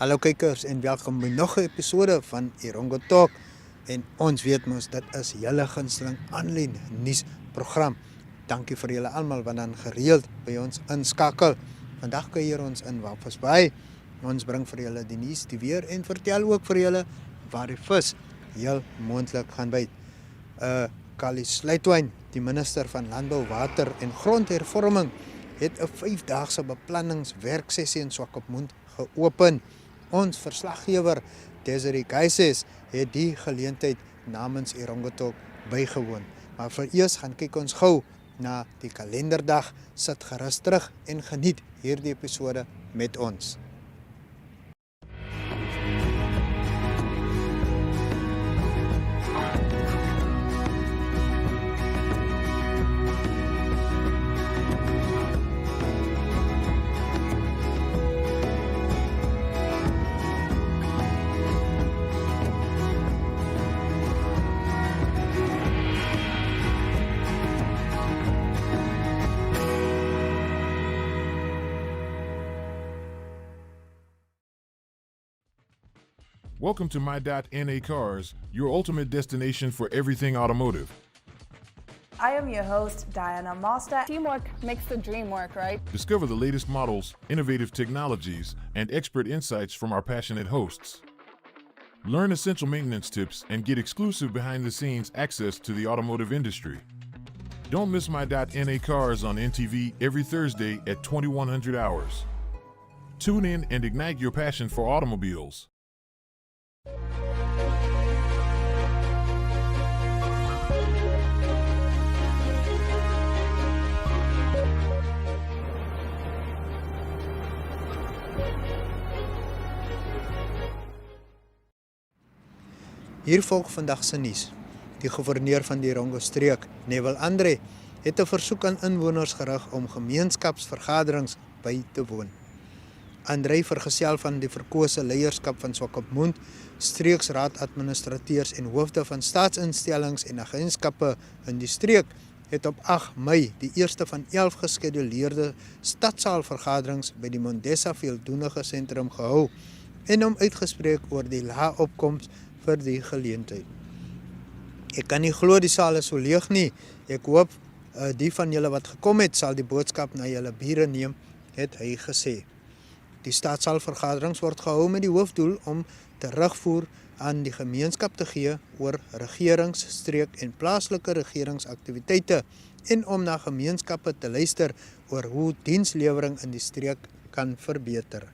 Hallo kykers en welkom by nog 'n episode van Erongo Talk. En ons weet mos dit is julle gunsteling aanlyn nuusprogram. Dankie vir julle almal wat dan gereeld by ons inskakel. Vandag kuier ons in Walvis Bay. Ons bring vir julle die nuus, die weer en vertel ook vir julle waar die vis heel moontlik gaan byt. Schlettwein, die minister van Landbou, Water en Grondhervorming, het 'n 5-daagse beplanningswerksessie in Swakopmund geopen. Ons verslaggewer Desiree het die geleentheid namens Erongo Talk bygewoon. Maar vir eers gaan kyk ons gou na die kalenderdag. Sit gerus terug en geniet hierdie episode met ons. Welcome to My.NA Cars, your ultimate destination for everything automotive. I am your host, Diana Master. Teamwork makes the dream work, right? Discover the latest models, innovative technologies, and expert insights from our passionate hosts. Learn essential maintenance tips and get exclusive behind-the-scenes access to the automotive industry. Don't miss My.NA Cars on NTV every Thursday at 2100 hours. Tune in and ignite your passion for automobiles. Hier volg vandag se nuus. Die gouverneur van die Erongo streek, Andre, het 'n versoek aan inwoners gerig om gemeenskapsvergaderings by te woon. Andre, vergesel van die verkose leierskap van Swakopmund, streeksraadadministrateurs en hoofde van staatsinstellings en agentskappe in die streek, het op 8 Mei die eerste van 11 geskeduleerde stadssaalvergaderings by die Mondesa veeldoenige sentrum gehou en hom uitgespreek oor die lae opkoms vir die geleentheid. Ek kan nie glo die saal is so leeg nie. Ek hoop die van julle wat gekom het sal die boodskap na julle bure neem, het hy gesê. Die stadssaalvergaderings word gehou met die hoofdoel om terugvoer aan die gemeenskap te gee oor regerings-, streek- en plaaslike regeringsaktiwiteite en om na gemeenskappe te luister oor hoe dienslewering in die streek kan verbeter.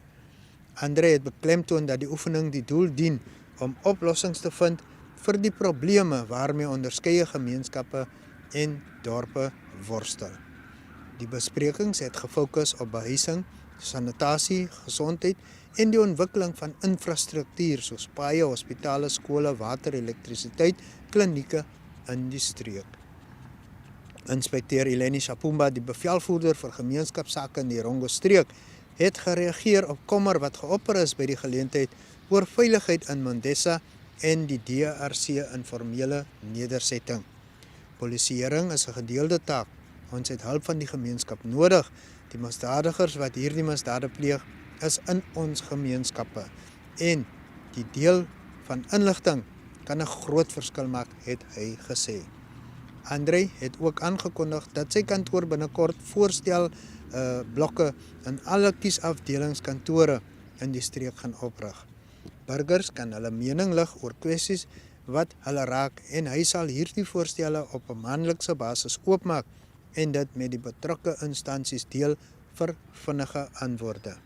Andre het beklemtoon dat die oefening die doel dien om oplossings te vind vir die probleme waarmee onderskeie gemeenskappe en dorpe worstel. Die besprekings het gefokus op behuising, sanitasie, gesondheid en die ontwikkeling van infrastruktuur soos paaie, hospitale, skole, water, elektrisiteit, klinieke in die streek. Inspekteur Eleni Shapumba, die bevelvoerder vir gemeenskapsake in die Erongo streek, het gereageer op kommer wat geopper is by die geleentheid oor veiligheid in Mondesa en die DRC informele nedersetting. Polisieering is 'n gedeelde taak. Ons het hulp van die gemeenskap nodig. Die misdadigers wat hierdie misdade pleeg, is in ons gemeenskappe. En die deel van inligting kan 'n groot verskil maak, het hy gesê. Andre het ook aangekondig dat sy kantoor binnekort voorstel blokke in alle kiesafdelingskantore in die streek gaan oprig. Burgers kan hulle mening lig oor kwessies wat hulle raak en hy sal hierdie voorstelle op 'n maandelikse basis oopmaak en dit met die betrokke instansies deel vir vinnige antwoorde.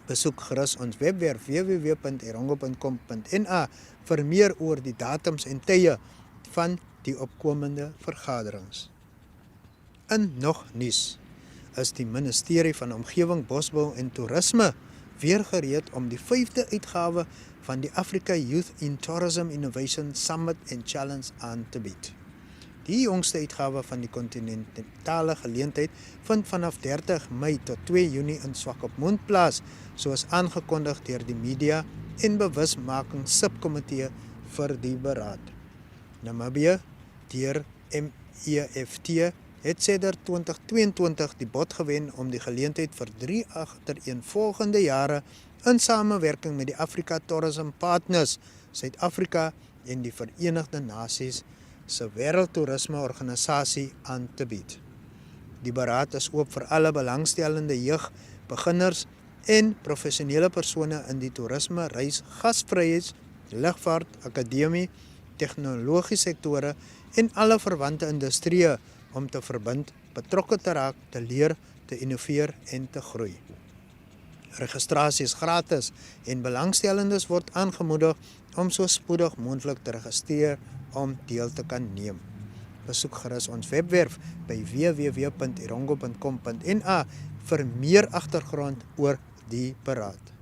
Besoek gerus ons webwerf www.erongo.com.na vir meer oor die datums en tye van die opkomende vergaderings. In nog nuus is die Ministerie van Omgewing, Bosbou en Toerisme weer gereed om die 5de uitgawe van die Africa Youth in Tourism Innovation Summit and Challenge aan te bied. Die jongste uitgawe van die kontinentale geleentheid vind vanaf 30 Mei tot 2 Junie in Swakopmund plaas, soos aangekondig deur die media en bewusmaking subkomitee vir die beraad. Namibië, deur MEFT het sedert 2022 die bod gewen om die geleentheid vir 3 agtereenvolgende jare in samewerking met die Africa Tourism Partners, Suid-Afrika en die Verenigde Nasies se Wêreldtoerismeorganisasie aan te bied. Die beraad is oop vir alle belangstellende jeug, beginners en professionele persone in die toerisme, reis, gasvryheids, lugvaart, akademie, tegnologiese sektore en alle verwante industrieë om te verbind, betrokke te raak, te leer, te innoveer en te groei. Registrasie is gratis en belangstellendes word aangemoedig om so spoedig moontlik te registreer om deel te kan neem. Besoek gerus ons webwerf by www.erongo.com.na vir meer agtergrond oor die beraad.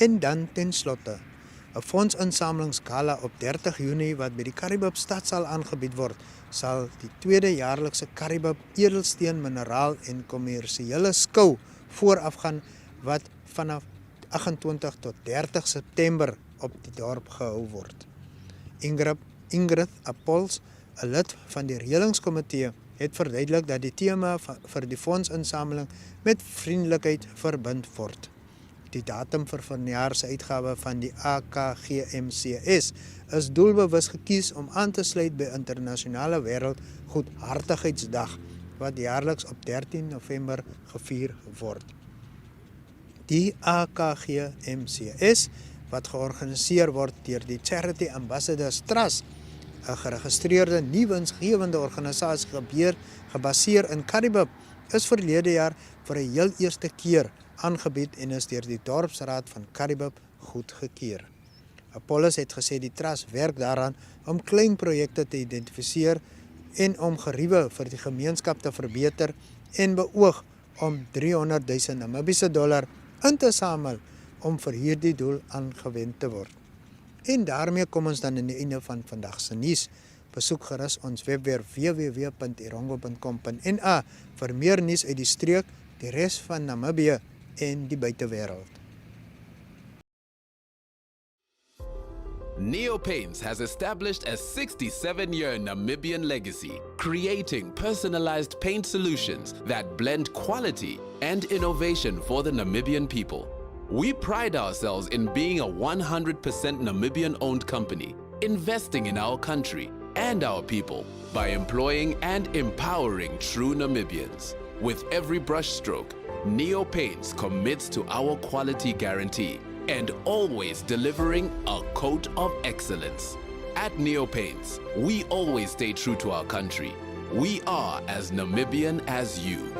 En dan ten slotte, 'n fondsinsamelingsgala op 30 Junie wat by die Karibib Stadsaal aangebied word, sal die tweede jaarlikse Karibib Edelsteen Mineraal en Kommersiële Skou voorafgaan wat vanaf 28 tot 30 September op die dorp gehou word. Ingrid Appols, 'n lid van die reëlingskomitee, het verduidelik dat die tema vir die fondsinsameling met vriendelikheid verbind word. Die datum vir vanjaar se uitgawe van die AKGMCS is doelbewus gekies om aan te sluit by Internasionale Wêreldgoedhartigheidsdag wat jaarliks op 13 November gevier word. Die AKGMCS wat georganiseer word deur die Charity Ambassadors Trust, 'n geregistreerde nie-winsgewende organisasie gebaseer in Karibib, is verlede jaar vir 'n heel eerste keer aangebied en is deur die dorpsraad van Karibib goedgekeur. Apollos het gesê die trust werk daaraan om klein projekte te identifiseer en om geriewe vir die gemeenskap te verbeter en beoog om $300,000 Namibiese in te samel om vir hierdie doel aangewend te word. En daarmee kom ons dan aan die einde van vandag se nuus. Besoek gerus ons webwerf www.erongo.com.na vir meer nuus uit die streek, die res van Namibië en die buitewêreld. Neo Paints has established a 67-year Namibian legacy, creating personalized paint solutions that blend quality and innovation for the Namibian people. We pride ourselves in being a 100% Namibian-owned company, investing in our country and our people by employing and empowering true Namibians. With every brushstroke, Neo Paints commits to our quality guarantee and always delivering a coat of excellence. At Neo Paints, we always stay true to our country. We are as Namibian as you.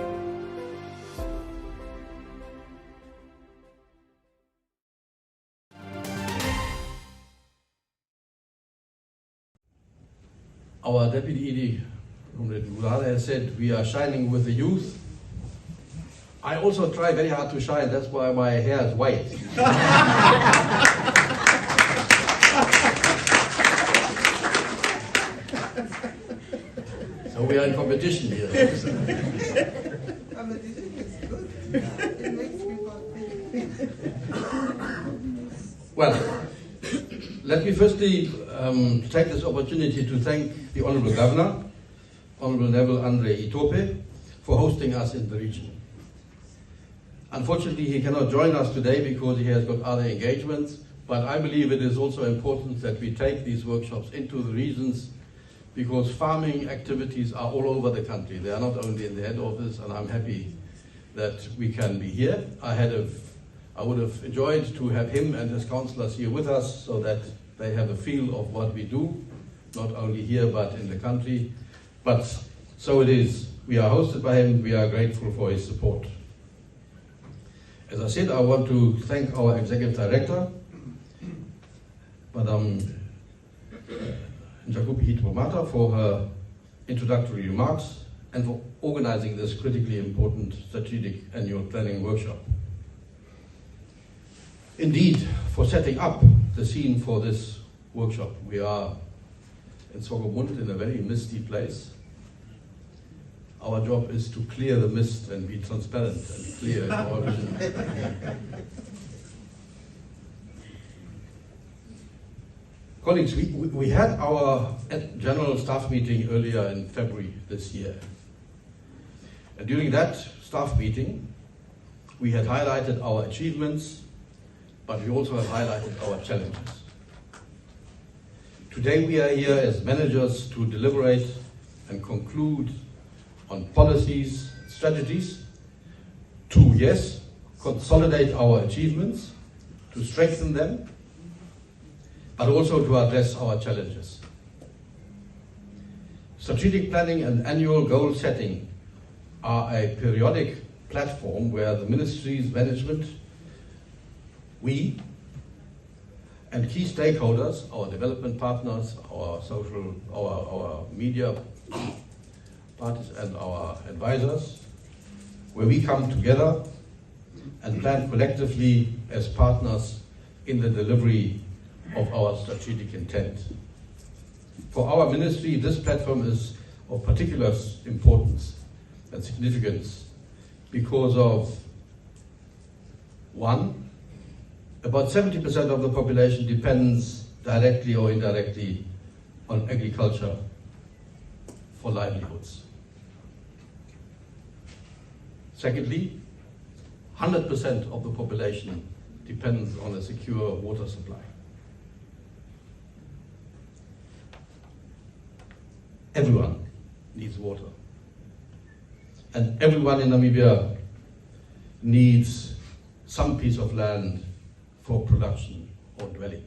Our Deputy ED, Comrade Gulada, has said we are shining with the youth. I also try very hard to shine, that's why my hair is white. So we are in competition here. Competition is good. It makes people think. Well, let me firstly take this opportunity to thank the Honourable Governor, Honourable Neville Andre Itope, for hosting us in the region. Unfortunately, he cannot join us today because he has got other engagements, but I believe it is also important that we take these workshops into the regions because farming activities are all over the country. They are not only in the head office, and I'm happy that we can be here. I would have enjoyed to have him and his councillors here with us so that they have a feel of what we do, not only here but in the country. But so it is. We are hosted by him. We are grateful for his support. As I said, I want to thank our Executive Director, Madam Njakupi Hitmamata, for her introductory remarks and for organizing this critically important strategic annual planning workshop. Indeed, for setting up the scene for this workshop. We are in Swakopmund in a very misty place. Our job is to clear the mist and be transparent and clear in our vision. Colleagues, we had our general staff meeting earlier in February this year. And during that staff meeting, we had highlighted our achievements, but we also have highlighted our challenges. Today we are here as managers to deliberate and conclude on policies, strategies, to, yes, consolidate our achievements, to strengthen them, but also to address our challenges. Strategic planning and annual goal setting are a periodic platform where the ministry's management, we, and key stakeholders, our development partners, our social, our media parties and our advisors, where we come together and plan collectively as partners in the delivery of our strategic intent. For our ministry, this platform is of particular importance and significance because of, one, about 70% of the population depends directly or indirectly on agriculture for livelihoods. Secondly, 100% of the population depends on a secure water supply. Everyone needs water. And everyone in Namibia needs some piece of land for production or dwelling.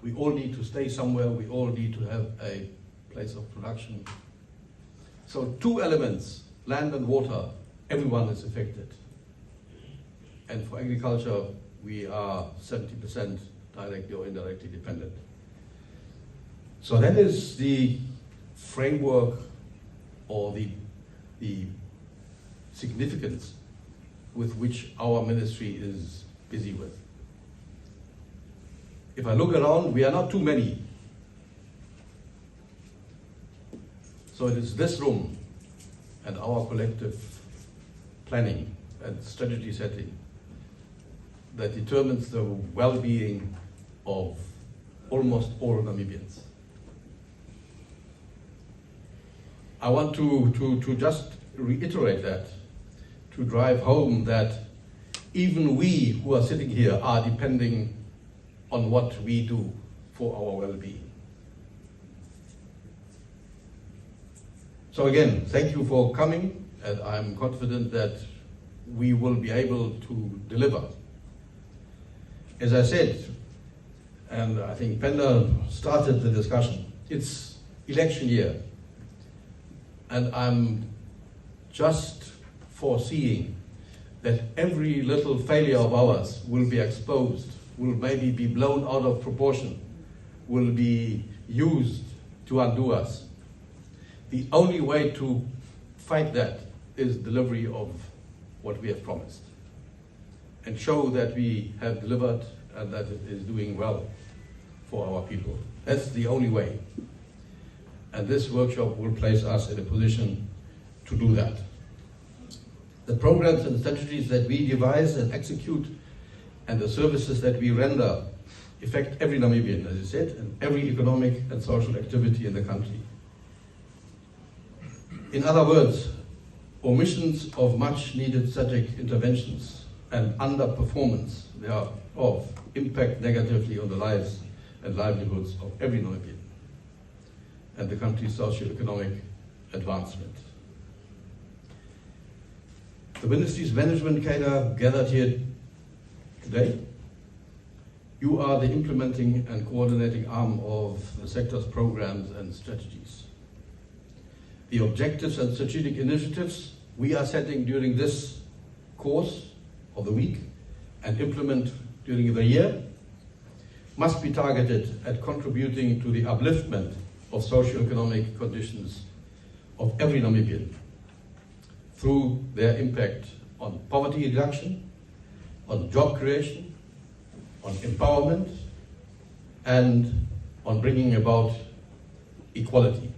We all need to stay somewhere, we all need to have a place of production. So two elements, land and water, everyone is affected. And for agriculture, we are 70% directly or indirectly dependent. So that is the framework or the significance with which our ministry is busy with. If I look around, we are not too many. So it is this room and our collective planning and strategy setting that determines the well-being of almost all Namibians. I want to just reiterate that, to drive home that even we who are sitting here are depending on what we do for our well-being. So again, thank you for coming, and I'm confident that we will be able to deliver. As I said, and I think Penda started the discussion, it's election year. And I'm just foreseeing that every little failure of ours will be exposed, will maybe be blown out of proportion, will be used to undo us. The only way to fight that is delivery of what we have promised and show that we have delivered and that it is doing well for our people. That's the only way. And this workshop will place us in a position to do that. The programs and strategies that we devise and execute and the services that we render affect every Namibian, as I said, and every economic and social activity in the country. In other words, omissions of much needed strategic interventions and underperformance thereof impact negatively on the lives and livelihoods of every Namibian and the country's socio-economic advancement. The ministry's management cadre gathered here today. You are the implementing and coordinating arm of the sector's programs and strategies. The objectives and strategic initiatives we are setting during this course of the week and implement during the year must be targeted at contributing to the upliftment of socio-economic conditions of every Namibian through their impact on poverty reduction, on job creation, on empowerment, and on bringing about equality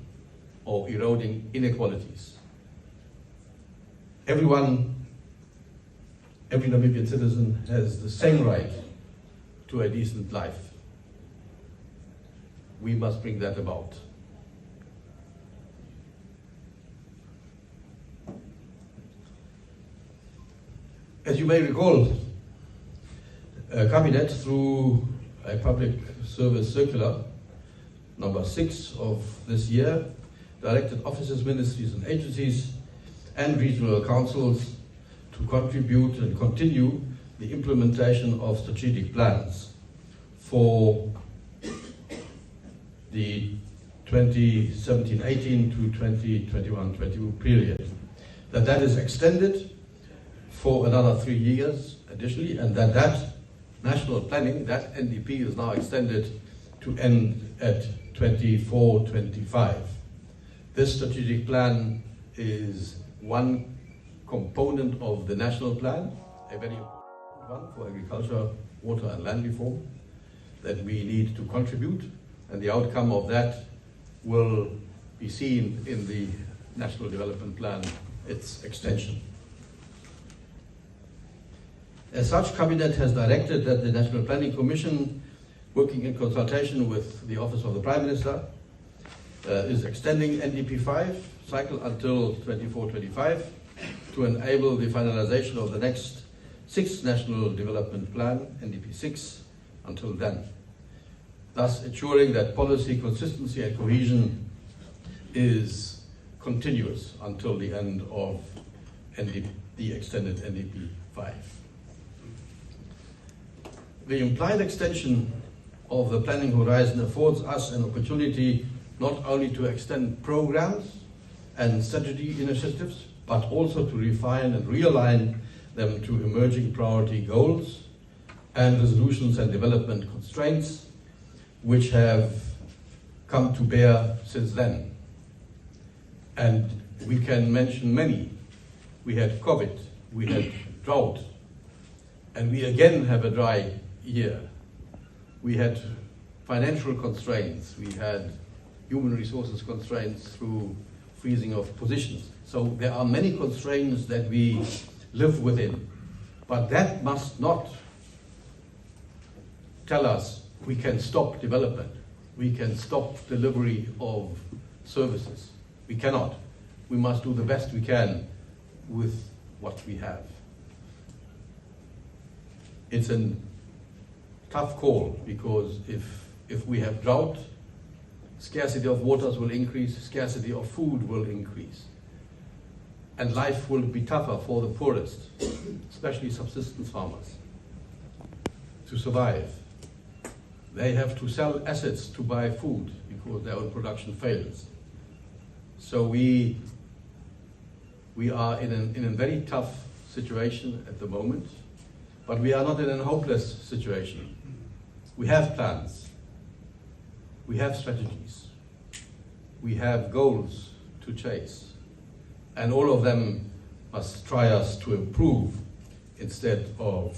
or eroding inequalities. Every Namibian citizen has the same right to a decent life. We must bring that about. As you may recall, Cabinet, through a public service circular, number 6 of this year, directed offices, ministries and agencies and regional councils to contribute and continue the implementation of strategic plans for the 2017-18 to 2021-22 period. That is extended for another 3 years additionally, and that national planning, that NDP, is now extended to end at 24-25. This strategic plan is one component of the national plan, a very important one for agriculture, water and land reform that we need to contribute, and the outcome of that will be seen in the National Development Plan, its extension. As such, Cabinet has directed that the National Planning Commission, working in consultation with the Office of the Prime Minister, is extending NDP 5 cycle until 24-25 to enable the finalization of the next 6th National Development Plan, NDP 6, until then, thus ensuring that policy consistency and cohesion is continuous until the end of the extended NDP 5. The implied extension of the planning horizon affords us an opportunity not only to extend programs and strategy initiatives, but also to refine and realign them to emerging priority goals and resolutions and development constraints which have come to bear since then. And we can mention many. We had COVID, we had drought, and we again have a dry year. We had financial constraints, we had human resources constraints through freezing of positions. So there are many constraints that we live within, but that must not tell us we can stop development, we can stop delivery of services. We cannot. We must do the best we can with what we have. It's a tough call, because if we have drought, scarcity of waters will increase, scarcity of food will increase, and life will be tougher for the poorest, especially subsistence farmers, to survive. They have to sell assets to buy food because their own production fails. So we are in a very tough situation at the moment, but we are not in a hopeless situation. We have plans, we have strategies, we have goals to chase, and all of them must try us to improve instead of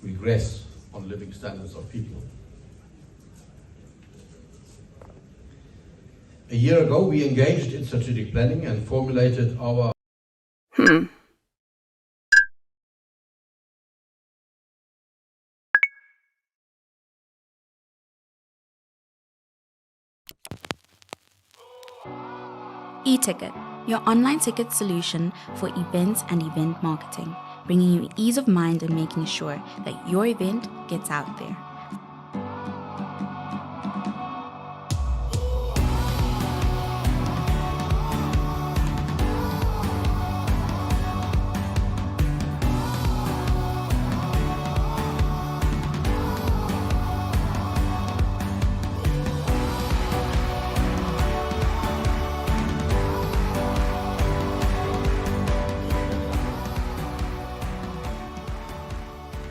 regress on living standards of people. A year ago, we engaged in strategic planning and formulated our e-ticket, your online ticket solution for events and event marketing, bringing you ease of mind and making sure that your event gets out there.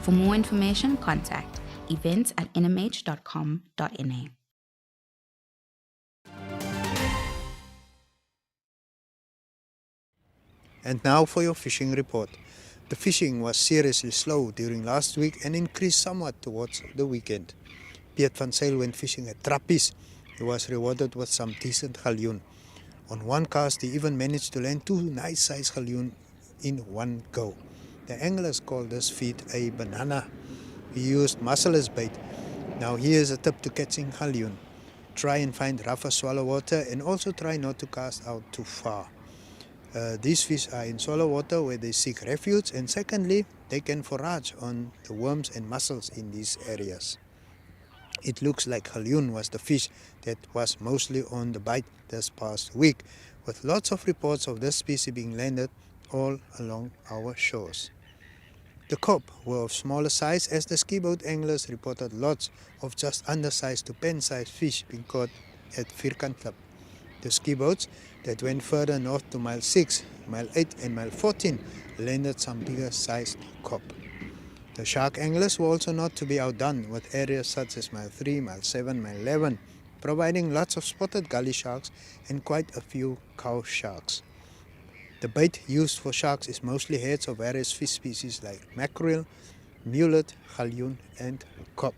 For more information, contact events@nmh.com.na. And now for your fishing report. The fishing was seriously slow during last week and increased somewhat towards the weekend. Piet van Zyl went fishing at Trappies. He was rewarded with some decent galjoen. On one cast, he even managed to land 2 nice-sized galjoen in one go. The anglers called this feed a banana. He used mussel as bait. Now here's a tip to catching galjoen. Try and find rougher swallow water and also try not to cast out too far. These fish are in shallow water where they seek refuge, and secondly, they can forage on the worms and mussels in these areas. It looks like galjoen was the fish that was mostly on the bite this past week, with lots of reports of this species being landed all along our shores. The kop were of smaller size, as the ski boat anglers reported lots of just undersized to pen-sized fish being caught at Vierkantklip. The ski boats that went further north to mile 6, mile 8 and mile 14 landed some bigger sized kop. The shark anglers were also not to be outdone, with areas such as mile 3, mile 7, mile 11 providing lots of spotted gully sharks and quite a few cow sharks. The bait used for sharks is mostly heads of various fish species like mackerel, mullet, galjoen and kop.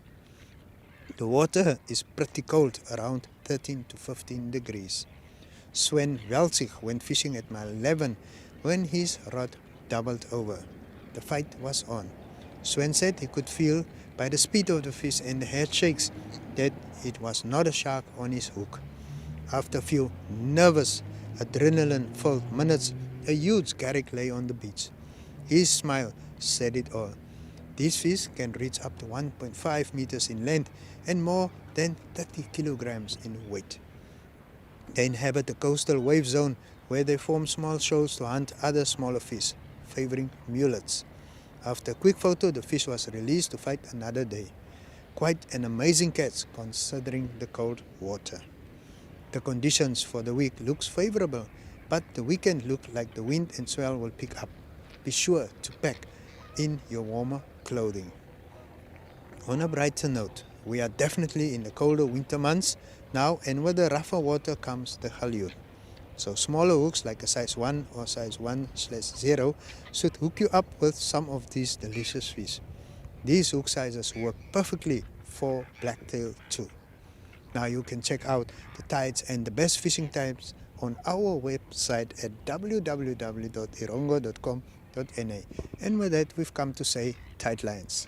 The water is pretty cold, around 13 to 15 degrees. Sven Welzig went fishing at mile 11 when his rod doubled over. The fight was on. Sven said he could feel by the speed of the fish and the head shakes that it was not a shark on his hook. After a few nervous, adrenaline-filled minutes, a huge garrick lay on the beach. His smile said it all. These fish can reach up to 1.5 meters in length and more than 30 kilograms in weight. They inhabit the coastal wave zone where they form small shoals to hunt other smaller fish, favoring mullets. After a quick photo, the fish was released to fight another day. Quite an amazing catch considering the cold water. The conditions for the week looks favorable, but the weekend looked like the wind and swell will pick up. Be sure to pack in your warmer clothing. On a brighter note, we are definitely in the colder winter months now, and with the rougher water comes the galjoen. So smaller hooks like a size 1 or size 1/0 should hook you up with some of these delicious fish. These hook sizes work perfectly for blacktail too. Now you can check out the tides and the best fishing times on our website at www.erongo.com.na. And with that, we've come to say tight lines.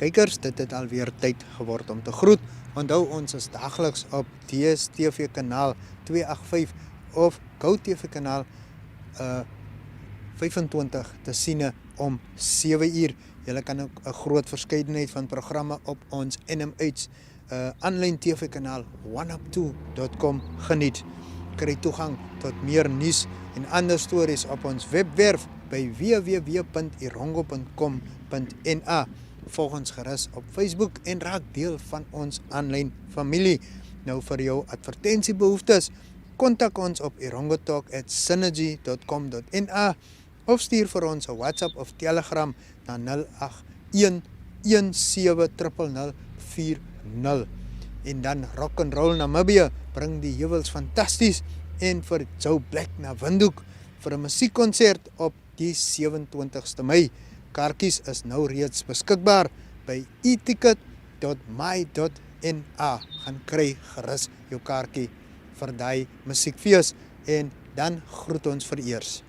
Kykers, dit het alweer tyd geword om te groet. Onthou ons is dagliks op DStv kanaal 285 of GoTV kanaal 25 te sien om 7 uur. Julle kan ook 'n groot verskeidenheid van programme op ons NMH aanlyn TV kanaal oneup2.com geniet. Kry toegang tot meer nuus en ander stories op ons webwerf by www.erongo.com.na. Volg ons gerus op Facebook en raak deel van ons aanlyn familie. Nou vir jou advertensiebehoeftes, kontak ons op erongotalk@synergy.com.na of stuur vir ons 'n WhatsApp of Telegram na 0817000040. En dan Rock and Roll Namibia bring die heuwels fantasties en vir Joe Black na Windhoek vir 'n musiekkonsert op die 27ste Mei. Kaartjies is nou reeds beskikbaar by eticket.my.na. Gaan kry gerus jou kaartjie vir daai musiekfees en dan groet ons vereers.